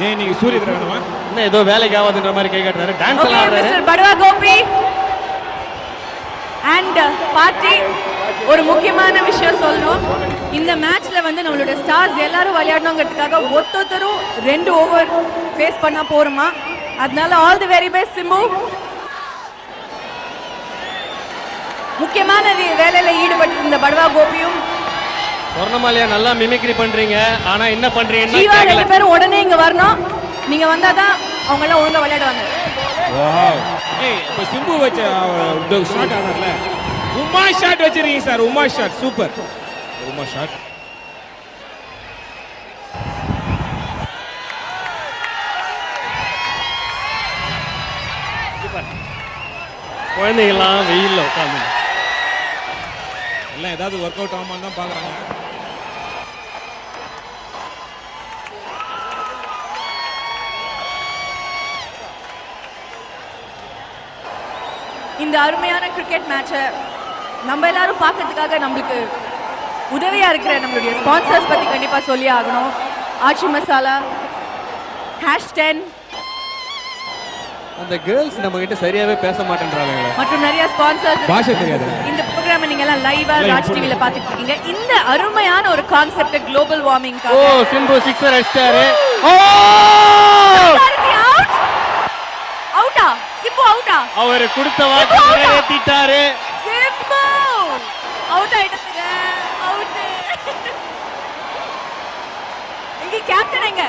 ஏன் நீங்க சூரிய கிரகணமா? என்ன ஏதோ வேலைக்கு ஆகாதுன்ற மாதிரி கை காட்டுறாரு. டான்ஸ் எல்லாம் ஆடுறாரு. மிஸ்டர் படுவா கோபி அண்ட் பார்ட்டி ஒரு முக்கியமான விஷயம் சொல்லணும். இந்த மேட்ச்ல வந்து நம்மளோட ஸ்டார்ஸ் எல்லாரும் விளையாடணுங்கிறதுக்காக ஒருத்தரும் 2 ஓவர் ஃபேஸ் பண்ணா போறோமா. அதனால all the very best Simbu. முக்கியமான வேலையில ஈடுபட்டு இருந்த படுவா கோபியும் சொர்ணமாலியா நல்லா மிமிக்ரி பண்றீங்க. ஆனா என்ன பண்றீங்கன்னா ஜீவா 2 பேரும் உடனே இங்க வரணும். நீங்க வந்தாதான் அவங்க எல்லாம் ஒழுங்கா விளையாடுவாங்க. வாவ். ஏய் இப்ப சிம்பு வச்ச ஷாட் ஆனல. உமா ஷாட் வச்சிருக்கீங்க சார். Uma shot super. Uma shot. குழந்தைங்களாம் வெயில்ல உட்காந்து எல்லாம் ஏதாவது ஒர்க் அவுட் ஆகுமான்னு தான் பாக்குறாங்க. இந்த அருமையான கிரிக்கெட் மேட்சை நம்ம எல்லாரும் பார்க்கறதுக்காக நம்மளுக்கு உதவியா இருக்கிற நம்மளுடைய ஸ்பான்சர்ஸ் பத்தி கண்டிப்பா சொல்லி ஆகணும். ஆச்சி மசாலா, #10 அந்த கேர்ள்ஸ் நம்ம கிட்ட சரியாவே பேச மாட்டேன்றாங்க மற்றும் நிறைய ஸ்பான்சர்ஸ். பாஷை தெரியாது. இந்த ப்ரோகிராமை நீங்க எல்லாம் லைவா ராஜ் டிவில பாத்துட்டு இருக்கீங்க. இந்த அருமையான ஒரு கான்செப்ட் குளோபல் வார்மிங். ஓ சிம்பு சிக்ஸர் அடிச்சாரு. ஓ அவுட்டா? சிம்பு அவுட்டா? அவர் கொடுத்த வாக்கு நிறைவேத்திட்டாரு. சிம்பு அவுட் ஆயிட்டாங்க. அவுட். எங்க கேப்டன் எங்க?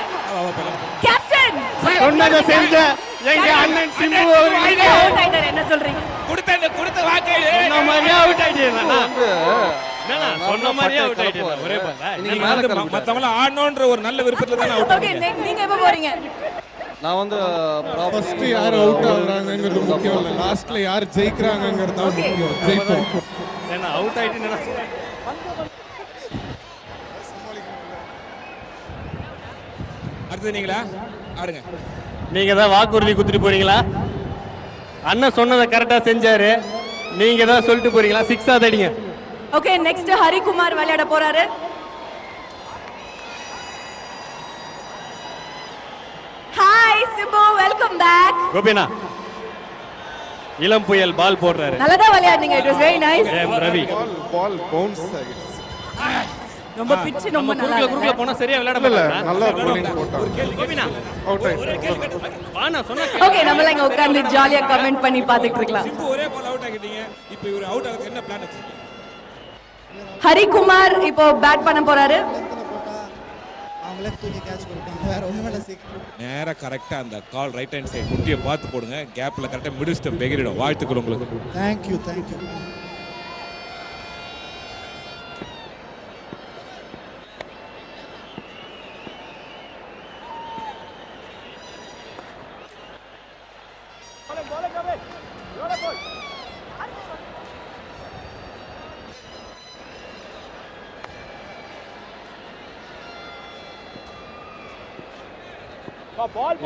கேப்டன் சொன்னதை செஞ்ச எங்க அண்ணன் சிம்பு அவர்கள் அவுட் ஆயிட்டாரு. என்ன சொல்றீங்க? கொடுத்த வாக்கை சொன்ன மாதிரியே அவுட் ஆயிட்டீங்களா? சொன்ன மாதிரியே அவுட் ஆயிட்டீங்களா? ஒரே பால்ல. நீங்க வந்து மத்தவங்கள ஆடணும்ன்ற ஒரு நல்ல விருப்பத்துல தான் அவுட் ஓகே, நீங்க எப்ப போறீங்க? நான் வந்து ஃபர்ஸ்ட் யார் அவுட் ஆகுறாங்கங்கிறது முக்கியம் இல்ல, லாஸ்ட்ல யார் ஜெயிக்கிறாங்கங்கிறது தான் முக்கியம். ஜெயிப்போம். ஏன்னா அவுட் ஆயிட்டீங்கன்னா அடுத்து நீங்களா ஆடுங்க. நீங்க தான் வாக்குறுதி குடுத்துட்டு போறீங்களா? அண்ணன் சொன்னதை கரெக்டா செஞ்சாரு. நீங்க தான் சொல்லிட்டு போறீங்களா? 6 அடிங்க. ஓகே, நெக்ஸ்ட் ஹரிகுமார் விளையாட போறாரு. Hi Simbu, welcome back. கோபினா இளம் புயல் பால் போடுறாரு. நல்லதா விளையாடுங்க. It was very nice. Ravi ball bounce ஆகிடுச்சு. ரொம்ப பிட்ச் ரொம்ப நல்லா குரூப்ல போனா சரியா விளையாட மாட்டாங்க. நல்லா bowling போட்டாங்க. கோபினா அவுட் ஆயிடுச்சு. வானா சொன்னா ஓகே, நம்மள இங்க உட்கார்ந்து ஜாலியா கமெண்ட் பண்ணி பாத்துட்டு இருக்கலாம். சிம்பு ஒரே பால் அவுட் ஆகிட்டீங்க. இப்போ இவரு அவுட் ஆகிறதுக்கு என்ன பிளான் வச்சிருக்கீங்க? ஹரிகுமார் இப்போ பேட் பண்ண போறாரு. நேரா கரெக்டா அந்த கால் ரைட் ஹேண்ட் சைடு முட்டியை பார்த்து போடுங்க. கேப்ல கரெக்டா மிடில் ஸ்டெப் எகிரிடும். வாழ்த்துக்கள் உங்களுக்கு. தேங்க்யூ.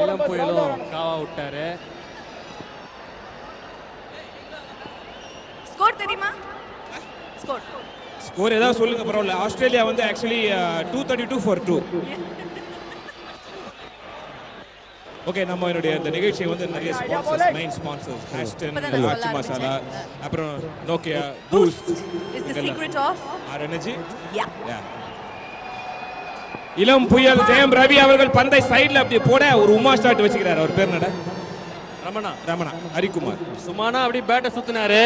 இளம் புயலும் காவா விட்டாரு. ஸ்கோர் தெரியுமா? ஸ்கோர் ஏதாவது சொல்லுங்க பரவாயில்ல. ஆஸ்திரேலியா வந்து ஆக்சுவலி 232 for 2. ஓகே, நம்ம என்னுடைய இந்த நிகழ்ச்சியை வந்து நிறைய sponsors, main sponsors #10 Aachi Masala, அப்புறம் Nokia, Boost is the secret of our energy. Yeah. இளம் புயல் ஜெயம் ரவி அவர்கள் பந்தை சைடுல அப்படி போட ஒரு உமா ஷாட் வச்சுக்கிறார். அவர் பேர் என்னடா? ரமணா ஹரிகுமார். சுமானா அப்படி பேட்டை சுத்தினாரு.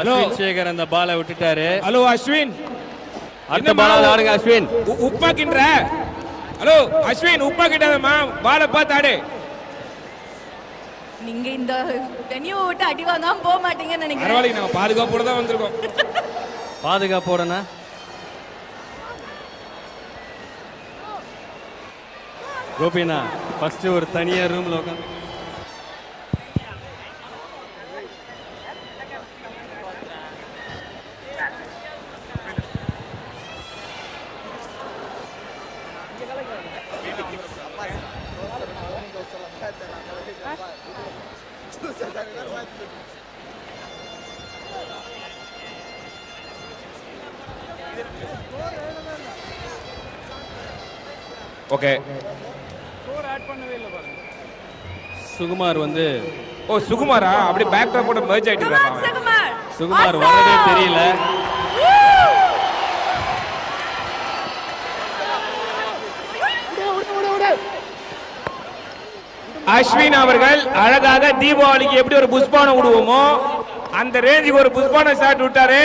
அஸ்வின் சேகர் அந்த பாலை விட்டுட்டாரு. ஹலோ அஸ்வின், அடுத்த பால் ஆடுங்க அஸ்வின். உப்பா கிண்ற. ஹலோ அஸ்வின், உப்பா கிட்டாதம்மா, பாலை பார்த்து ஆடு. நீங்க இந்த வென்யூ விட்டு அடி வாங்காம போக மாட்டீங்கன்னு நினைக்கிறேன். பரவாயில்லை, நாங்க பாதுகாப்போட தான் வந்திருக்கோம். பாதுகாப்போடனா கோபினா ஃபர்ஸ்ட் ஒரு தனியா ரூம்ல உட்காந்து ஓகே. சுகுமார் வந்து ஓ சுகுமாரா அப்படி பேக் ட்ராப் போட்டு மெர்ஜ் ஆயிட்டு Come on, இருக்காங்க. சுகுமார். சுகுமார் Awesome. வரதே தெரியல. அஸ்வின் அவர்கள் அழகாக தீபாவளிக்கு எப்படி ஒரு புஷ்பானம் விடுவோமோ அந்த ரேஞ்சுக்கு ஒரு புஷ்பான ஷாட் விட்டாரு.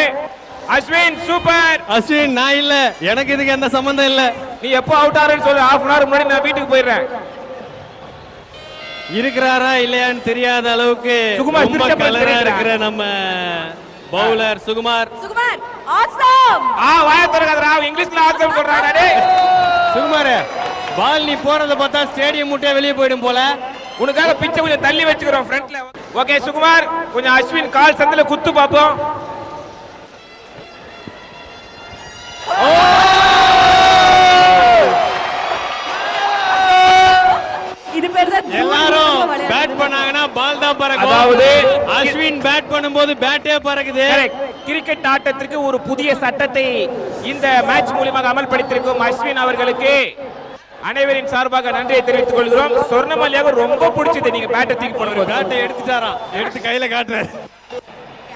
அஸ்வின் சூப்பர். அஸ்வின் நான் இல்ல, எனக்கு இதுக்கு எந்த சம்பந்தம் இல்ல. நீ எப்போ அவுட் ஆறேன்னு சொல்லு, half an hour முன்னாடி நான் வீட்டுக்கு போயிடுறேன். இருக்கிறாரா இல்லையான்னு தெரியாத அளவுக்கு சுகுமார் ரொம்ப திருச்செந்தூர் கலரா தெரியுறா. இருக்கிற நம்ம பவுலர் சுகுமார். சுகுமார் awesome. வாய திறக்காதடா, இங்கிலீஷ்ல ஆசம் சொல்றானே டேய். சுகுமார் பால் நீ போறத பார்த்தா ஸ்டேடியம் முட்டே வெளியே போயிடும் போல. உனக்காக பிச்சை கொஞ்சம் தள்ளி வச்சுக்கிறோம் ஃப்ரண்ட்ல. ஓகே சுகுமார், கொஞ்சம் அஸ்வின் கால் சந்தில குத்து பாப்போம். இது பேர் தான் எல்லாரும் பேட் பண்ணாங்கன்னா பால் தான் பறக்கும். அதாவது அஸ்வின் பேட் பண்ணும்போது பேட்டே பறக்குது. கிரிக்கெட் ஆட்டத்திற்கு ஒரு புதிய சட்டத்தை இந்த மேட்ச் மூலமாக அமல்படுத்தியிருக்கும் அஸ்வின் அவர்களுக்கு அனைவரின் சார்பாக நன்றியை தெரிவித்துக் கொள்கிறோம். சொர்ணமல்லியாக ரொம்ப பிடிச்சது நீங்க பேட்டை தூக்கி போடும்போது. பேட்டை எடுத்துட்டாராம், எடுத்து கையில காட்டுறாரு.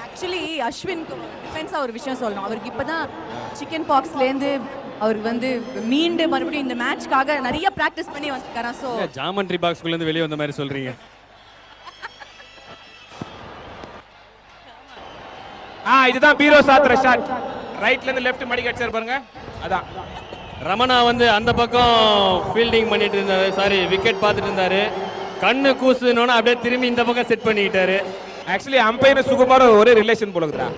ஆக்சுவலி அஸ்வின்க்கு டிஃபென்ஸா ஒரு விஷயம் சொல்லணும். அவருக்கு இப்பதான் சிக்கன் பாக்ஸ்லேருந்து அவருக்கு வந்து மீண்டு மறுபடியும் இந்த மேட்ச்க்காக நிறைய பிராக்டிஸ் பண்ணி வந்திருக்காராம். ஸோ ஜாமெண்ட்ரி பாக்ஸ்குள்ள இருந்து வெளியே வந்த மாதிரி சொல்றீங்க. இதுதான் பீரோ சாத்திர ஷாட். ரைட்ல இருந்து லெஃப்ட் மடி கட்சார் பாருங்க. அதான் ரமணா வந்து அந்த பக்கம் ஃபீல்டிங் பண்ணிட்டு இருந்தாரு, சாரி விக்கெட் பார்த்துட்டு இருந்தாரு. கண்ணு கூசுனோன்னு அப்படியே திரும்பி இந்த பக்கம் செட் பண்ணிக்கிட்டாரு. ஆக்சுவலி அம்பையர் சுகுமார் ஒரே ரிலேஷன் போல இருக்குடா.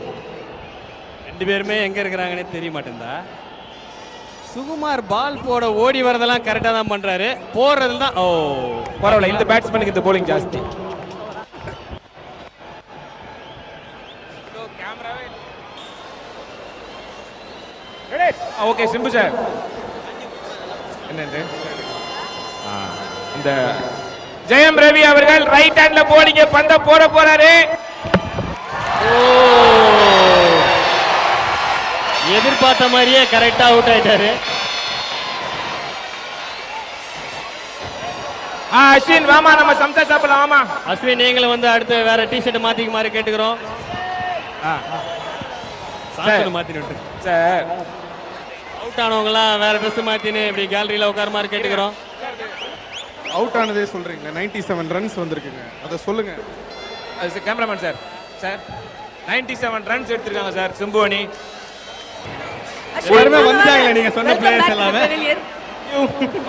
ரெண்டு பேருமே எங்க இருக்கிறாங்கன்னே தெரிய மாட்டேன்டா. சுகுமார் பால் போட ஓடி வரதெல்லாம் கரெக்டா தான் பண்றாரு, போறதுல தான் பரவாயில்ல, இந்த பேட்ஸ்மேனுக்கு இந்த போலிங் ஜாஸ்தி. ஓகே சிம்பு சார் என்னண்டு இந்த ஜெயம் ரவி அவர்கள் ரைட் ஹேண்ட்ல போலிங்க பந்த போறாரு. எதிர்பார்த்த மாதிரியே கரெக்டா அவுட் ஆயிட்டாரு. அஸ்வின் வாமா, நம்ம சம்சா சாப்பிடலாம் வாமா. அஸ்வின் நீங்களும் வந்து அடுத்து வேற டி-ஷர்ட் மாத்திக்க மாதிரி கேட்டுக்கிறோம். சாப்பிட்டு மாத்திட்டு சார் அவுட் ஆனவங்களாம் வேற ட்ரெஸ் மாத்தின்னு இப்படி கேலரியில உட்கார மாதிரி கேட்டுக்கிறோம். அவுட் ஆனதே சொல்றீங்க, 97 ரன்ஸ் வந்திருக்குங்க, அதை சொல்லுங்க. கேமராமேன் சார், சார் 97 ரன்ஸ் எடுத்திருக்காங்க சார் சிம்பு அணி. எல்லாருமே வந்துட்டாங்களே நீங்க சொன்ன பிளேயர்ஸ் எல்லாமே.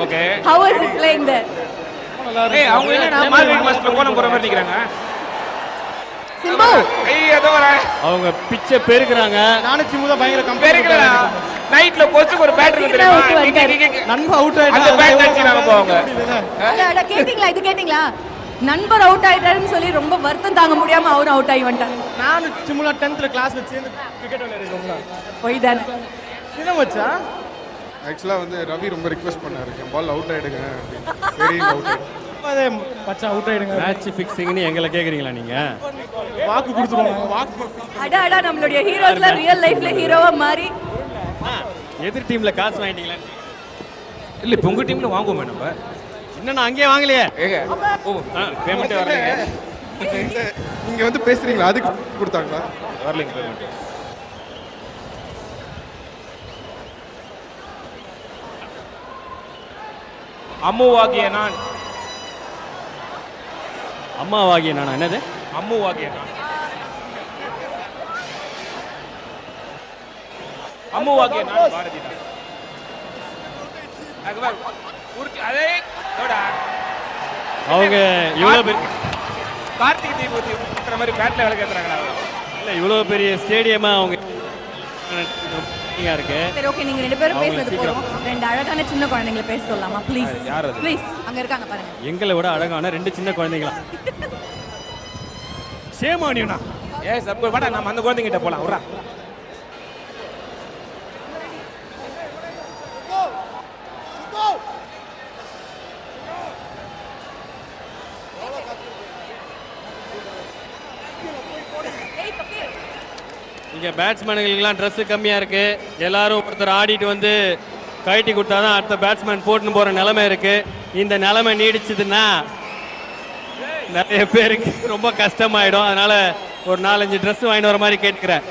Okay how is it playing there? ஏய் அவங்க என்ன மார்க்கெட் மாஸ்டர் கோலம் போற மாதிரி நிக்கறாங்க. சிம்பு ஏய் அதோ வர அவங்க பிச்சை பெருக்குறாங்க. நானும் சிம்மு தான் பயங்கர பெருக்கடா. நைட்ல கொச்சுக்கு ஒரு பேட்டரி வந்துருமா. நண்பா அவுட் ஆயிட்டா அந்த பேட் அடிச்சு நாம போவாங்க. அட கேட்டிங்களா, இது கேட்டிங்களா? நண்பர் அவுட் ஆயிட்டாருன்னு சொல்லி ரொம்ப வருத்தம் தாங்க முடியாம அவரும் அவுட் ஆகி வந்துட்டாங்க. நானும் சிம்முல 10th கிளாஸ்ல சேர்ந்து கிரிக்கெட் விளையாடுறோம்ல. போய் தானே என்ன மச்சா? ஆக்சுவலா வந்து ரவி ரொம்ப ரிக்வெஸ்ட் பண்ணாரு, பால் அவுட் ஆயிடுங்க அப்படின்னு. சரி அவுட் ஆயிடு. அதே மச்சா அவுட் ஆயிடுங்க. மேட்ச் ஃபிக்ஸிங்னு எங்களை கேக்குறீங்களா நீங்க? வாக்கு கொடுத்துருவாங்க. வாக்கு அட நம்மளுடைய ஹீரோஸ்ல ரியல் லைஃப்ல ஹீரோவா மாறி எதிர் டீம்ல காசு வாங்கிட்டீங்களா? இல்ல பொங்க டீம்ல வாங்குவோமே நம்ம. இன்னும் அங்கேயே வாங்கலையே. ஏங்க ஓ பேமெண்ட் வரலங்க. நீங்க வந்து பேசுறீங்களா, அதுக்கு கொடுத்தாங்களா? வரலங்க பேமெண்ட். அம்முவாகிய நான். அம்மாவாகிய நானா? என்னது அம்முவாகிய நான்? அம்முவாகிய நான் பாரதி தான். அகவர் உருட்டி அதே தோடா. அவங்க இவ்வளவு பெரிய கார்த்திக் தீபதி பண்ற மாதிரி பேட்ல வேலை கேக்குறாங்களா? இல்ல இவ்வளவு பெரிய ஸ்டேடியமா அவங்க இருக்கு. சரி ஓகே, நீங்க ரெண்டு பேரும் அவங்கள பேசுறது போறோம். ரெண்டு அழகான சின்ன குழந்தைங்களை பேச சொல்லலாமா ப்ளீஸ்? யார் அது? ப்ளீஸ் அங்க இருக்காங்க பாருங்க. எங்களை விட அழகான ரெண்டு சின்ன குழந்தைங்களா? சேமானியனா? ஏய் சப்பு வாடா, நம்ம அந்த குழந்தைங்கிட்ட போலாம். விட்றா. இங்கே பேட்ஸ்மேனுங்களுக்குலாம் ட்ரெஸ்ஸு கம்மியாக இருக்குது. எல்லாரும் ஒருத்தர் ஆடிட்டு வந்து கழட்டி கொடுத்தா தான் அடுத்த பேட்ஸ்மேன் போட்டுன்னு போகிற நிலைமை இருக்குது. இந்த நிலைமை நீடிச்சதுன்னா நிறைய பேருக்கு ரொம்ப கஷ்டமாயிடும். அதனால் ஒரு 4-5 ட்ரெஸ் வாங்கிட்டு வர மாதிரி கேட்குறேன்.